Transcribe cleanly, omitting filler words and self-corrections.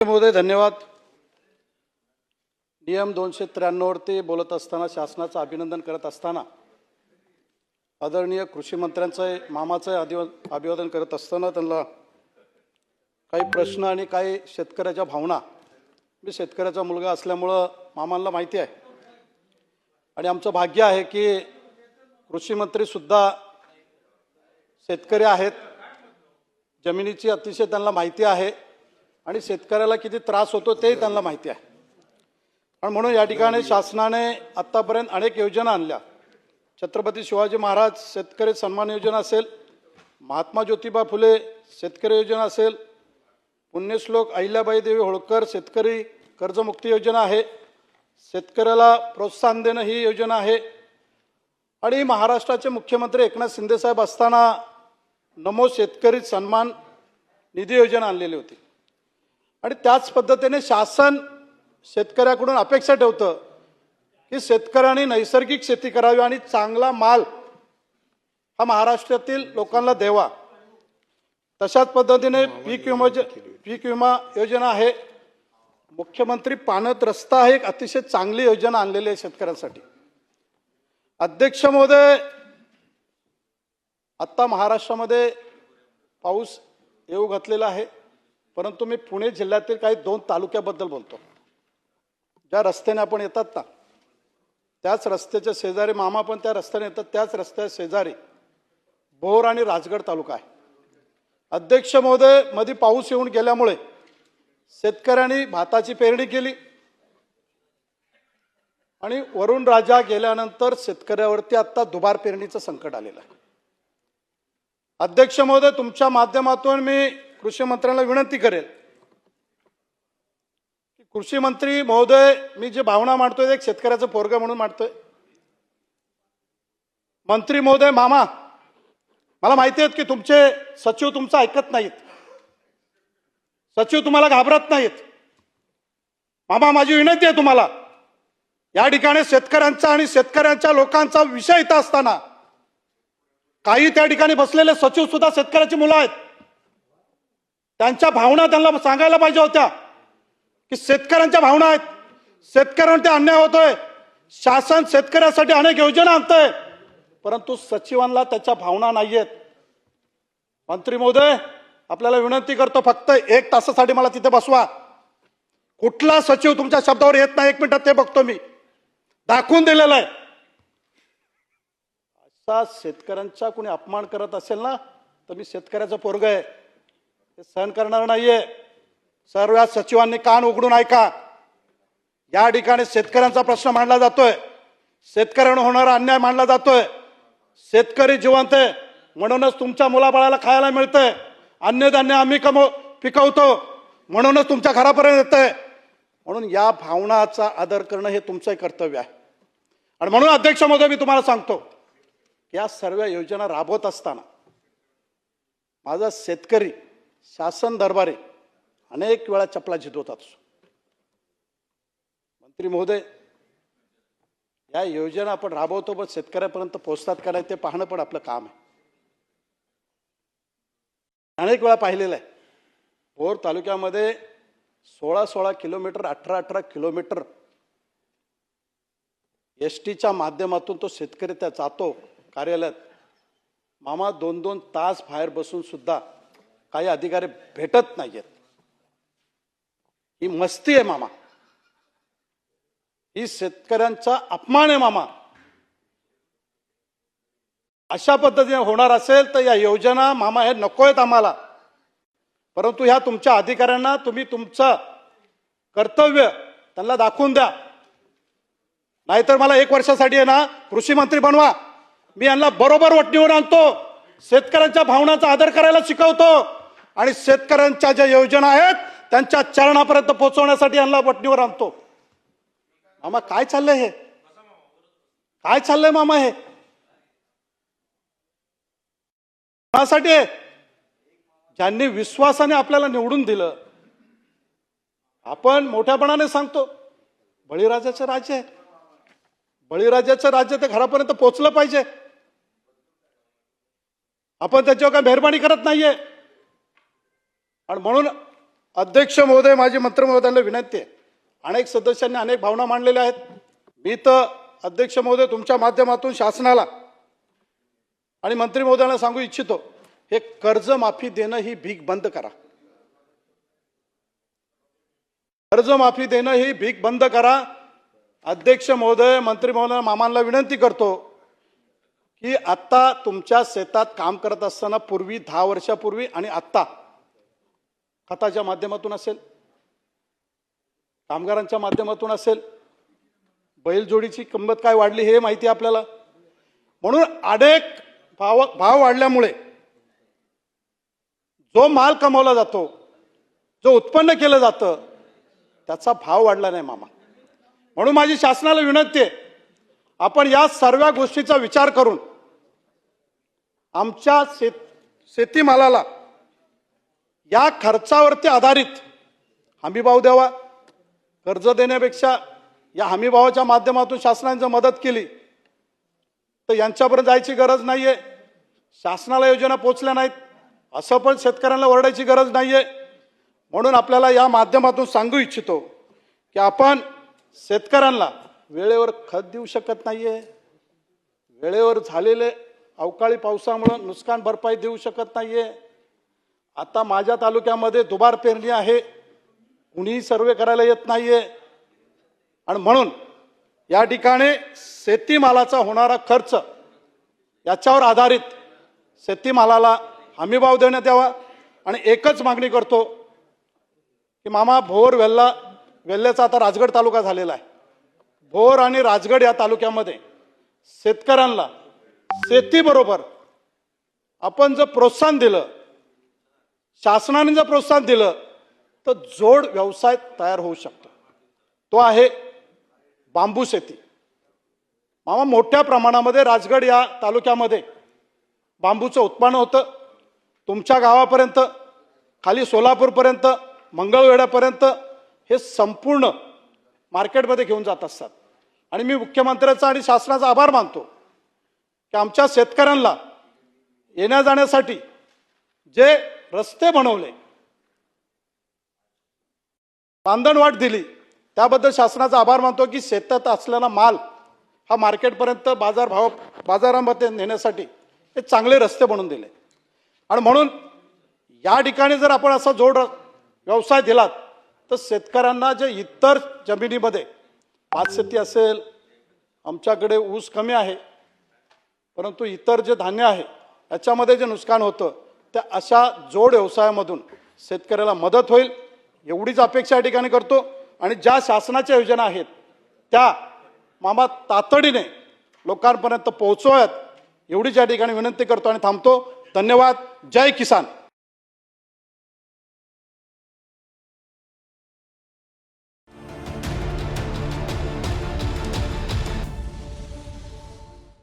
महोदय धन्यवाद। नियम 293 वरती बोलत असताना शासनाचं अभिनंदन करत असताना आदरणीय कृषी मंत्र्यांचं मामाचं अभिवादन करत असताना त्यांना काही प्रश्न आणि काही शेतकऱ्याच्या भावना, मी शेतकऱ्याचा मुलगा असल्यामुळं मामांना माहिती आहे आणि आमचं भाग्य आहे की कृषी मंत्री सुद्धा शेतकरी आहेत, जमिनीची अतिशय त्यांना माहिती आहे आणि शेतकऱ्याला किती त्रास होतो ते त्यांना माहिती आहे। आणि म्हणून या ठिकाणी शासनाने आतापर्यंत अनेक योजना आणल्या। छत्रपती शिवाजी महाराज शेतकरी सन्मान योजना असेल, महात्मा ज्योतिबा फुले शेतकरी योजना असेल, पुण्यश्लोक अहिल्याबाई देवी होळकर शेतकरी कर्जमुक्ती योजना आहे, शेतकऱ्याला प्रोत्साहन देणं ही योजना आहे आणि महाराष्ट्राचे मुख्यमंत्री एकनाथ शिंदे साहेब असताना नमो शेतकरी सन्मान निधी योजना आणलेली होती। आणि त्याच पद्धतीने शासन शेतकऱ्याकडून अपेक्षा ठेवतं की शेतकऱ्यांनी नैसर्गिक शेती करावी आणि चांगला माल हा महाराष्ट्रातील लोकांना द्यावा। तशाच पद्धतीने पीक विमा योजना आहे, मुख्यमंत्री पाणत रस्ता ही एक अतिशय चांगली योजना आणलेली आहे शेतकऱ्यांसाठी। अध्यक्ष महोदय, आता महाराष्ट्रामध्ये पाऊस येऊ घातलेला आहे, परंतु मी पुणे जिल्ह्यातील काही 2 तालुक्याबद्दल बोलतो। ज्या रस्त्याने आपण येतात ना, त्याच रस्त्याच्या शेजारी मामा पण त्या रस्त्याने येतात, त्याच रस्त्याच्या शेजारी भोर आणि राजगड तालुका आहे। अध्यक्ष महोदय, मध्ये पाऊस येऊन गेल्यामुळे शेतकऱ्यांनी भाताची पेरणी केली आणि वरुण राजा गेल्यानंतर शेतकऱ्यावरती आता दुबार पेरणीचं संकट आलेलं आहे। अध्यक्ष महोदय, तुमच्या माध्यमातून मी कृषी मंत्र्यांना विनंती करेल की कृषी मंत्री महोदय, मी जे भावना मांडतोय एक शेतकऱ्याचं पोरगा म्हणून मांडतोय। मंत्री महोदय, मामा, मला माहिती आहे की तुमचे सचिव तुमचं ऐकत नाहीत, सचिव तुम्हाला घाबरत नाहीत। मामा, माझी विनंती आहे तुम्हाला, या ठिकाणी शेतकऱ्यांचा आणि शेतकऱ्यांच्या लोकांचा विषय येत असताना काही त्या ठिकाणी बसलेले सचिव सुद्धा शेतकऱ्याची मुलं आहेत, त्यांच्या भावना त्यांना सांगायला पाहिजे होत्या की शेतकऱ्यांच्या भावना आहेत, शेतकऱ्यांवर ते अन्याय होतोय, शासन शेतकऱ्यासाठी अनेक योजना आणतंय, परंतु सचिवांना त्याच्या भावना नाहीयेत। मंत्री महोदय, आपल्याला विनंती करतो, फक्त 1 तासासाठी मला तिथे बसवा। कुठला सचिव तुमच्या शब्दावर येत नाही 1 मिनिटात ते बघतो, मी दाखवून दिलेलं आहे। असा शेतकऱ्यांचा कोणी अपमान करत असेल ना, तर मी शेतकऱ्याचा पोरगा आहे, ते सहन करणार नाहीये। सर्व सचिवांनी कान उघडून ऐका, या ठिकाणी शेतकऱ्यांचा प्रश्न मांडला जातोय, शेतकऱ्यांना होणारा अन्याय मांडला जातोय। शेतकरी जिवंत आहे म्हणूनच तुमच्या मुलाबाळाला खायला मिळतंय, अन्नधान्य आम्ही पिकवतो म्हणूनच तुमच्या घरापर्यंत येतंय, म्हणून या भावनाचा आदर करणं हे तुमचं कर्तव्य आहे। आणि म्हणून अध्यक्ष महोदय, मी तुम्हाला सांगतो, या सर्व योजना राबवत असताना माझा शेतकरी शासन दरबारी अनेक वेळा चपला झिजवतात। मंत्री महोदय, या योजना आपण राबवतो पण शेतकऱ्यापर्यंत पोहोचतात का नाही ते पाहणं पण आपलं काम आहे। अनेक वेळा पाहिलेलं आहे, भोर तालुक्यामध्ये 16 किलोमीटर 18 किलोमीटर एसटीच्या माध्यमातून तो शेतकरी त्या जातो कार्यालयात। मामा, 2-2 तास बाहेर बसून सुद्धा काही अधिकारी भेटत नाहीयेत। ही मस्ती आहे मामा, ही शेतकऱ्यांचा अपमान आहे मामा। अशा पद्धतीने होणार असेल तर या योजना मामा हे नको आहेत आम्हाला, परंतु ह्या तुमच्या अधिकाऱ्यांना तुम्ही तुमचं कर्तव्य त्यांना दाखवून द्या, नाहीतर मला 1 वर्षासाठी आहे ना कृषी मंत्री बनवा, मी यांना बरोबर वटणीवर आणतो, शेतकऱ्यांच्या भावनांचा आदर करायला शिकवतो आणि शेतकऱ्यांच्या ज्या योजना आहेत त्यांच्या चरणापर्यंत पोहोचवण्यासाठी यांना वटणीवर आणतो। मामा, काय चाललंय हे? काय चाललंय मामा हे? कोणासाठी? ज्यांनी विश्वासाने आपल्याला निवडून दिलं, आपण मोठ्यापणाने सांगतो बळीराजाचं राज्य आहे, बळीराजाचं राज्य ते घरापर्यंत पोहोचलं पाहिजे, आपण त्याच्यावर काय मेहरबानी करत नाहीये। आणि म्हणून अध्यक्ष महोदय, माझी मंत्री महोदयांना विनंती आहे. अनेक सदस्यांनी अनेक भावना मांडलेल्या आहेत. मी तर अध्यक्ष महोदय तुमच्या माध्यमातून शासनाला आणि मंत्री महोदयांना सांगू इच्छितो, हे कर्जमाफी देणं ही भीक बंद करा. कर्जमाफी देणं ही भीक बंद करा. अध्यक्ष महोदय, मंत्री महोदय, मामांना विनंती करतो की आता तुमच्या शेतात काम करत असताना पूर्वी 10 वर्षापूर्वी आणि आत्ता खताच्या माध्यमातून असेल, कामगारांच्या माध्यमातून असेल, बैलजोडीची किंमत काय वाढली हे माहिती आहे आपल्याला. म्हणून अनेक भाव वाढल्यामुळे जो माल कमावला जातो, जो उत्पन्न केलं जातं, त्याचा भाव वाढला नाही मामा. म्हणून माझी शासनाला विनंती आहे, आपण या सर्व गोष्टीचा विचार करून आमच्या शेतीमालाला या खर्चावरती आधारित हमीभाव द्यावा. कर्ज देण्यापेक्षा या हमीभावाच्या माध्यमातून शासनाने जर मदत केली तर यांच्यापर्यंत जायची गरज नाहीये. शासनाला योजना पोचल्या नाहीत असं पण शेतकऱ्यांना ओरडायची गरज नाहीये. म्हणून आपल्याला या माध्यमातून सांगू इच्छितो की आपण शेतकऱ्यांना वेळेवर खत देऊ शकत नाहीये, वेळेवर झालेले अवकाळी पावसामुळे नुकसान भरपाई देऊ शकत नाहीये. आता माझ्या तालुक्यामध्ये दुबार पेरणी आहे, कुणीही सर्वे करायला येत नाहीये. आणि म्हणून या ठिकाणी शेतीमालाचा होणारा खर्च याच्यावर आधारित शेतीमालाला हमीभाव देण्यात यावा. आणि एकच मागणी करतो की मामा, भोर वेल्ल्याचा आता राजगड तालुका झालेला आहे. भोर आणि राजगड या तालुक्यामध्ये शेतकऱ्यांना शेतीबरोबर आपण जर प्रोत्साहन दिलं, शासनाने जर प्रोत्साहन दिलं, तर जोड व्यवसाय तयार होऊ शकतो. तो आहे बांबू शेती. मामा, मोठ्या प्रमाणामध्ये राजगड या तालुक्यामध्ये बांबूचं उत्पन्न होतं. तुमच्या गावापर्यंत, खाली सोलापूरपर्यंत, मंगळवेढ्यापर्यंत हे संपूर्ण मार्केटमध्ये घेऊन जात असतात. आणि मी मुख्यमंत्र्यांचा आणि शासनाचा आभार मानतो की आमच्या शेतकऱ्यांना येण्या जाण्यासाठी जे रस्ते बनवले, बांधणवाट दिली, त्याबद्दल शासनाचा आभार मानतो की शेतात असलेला माल हा मार्केटपर्यंत बाजारामध्ये नेण्यासाठी हे चांगले रस्ते बनवून दिले. आणि म्हणून या ठिकाणी जर आपण असा जोड व्यवसाय दिलात तर शेतकऱ्यांना जे इतर जमिनीमध्ये भातशेती असेल, आमच्याकडे ऊस कमी आहे, परंतु इतर जे धान्य आहे याच्यामध्ये जे नुकसान होतं, त्या अशा जोड व्यवसायामधून शेतकऱ्याला मदत होईल एवढीच अपेक्षा या ठिकाणी करतो. आणि ज्या शासनाच्या योजना आहेत त्या मामा तातडीने लोकांपर्यंत पोहोचवाव्यात एवढीच या ठिकाणी विनंती करतो आणि थांबतो. धन्यवाद. जय किसान.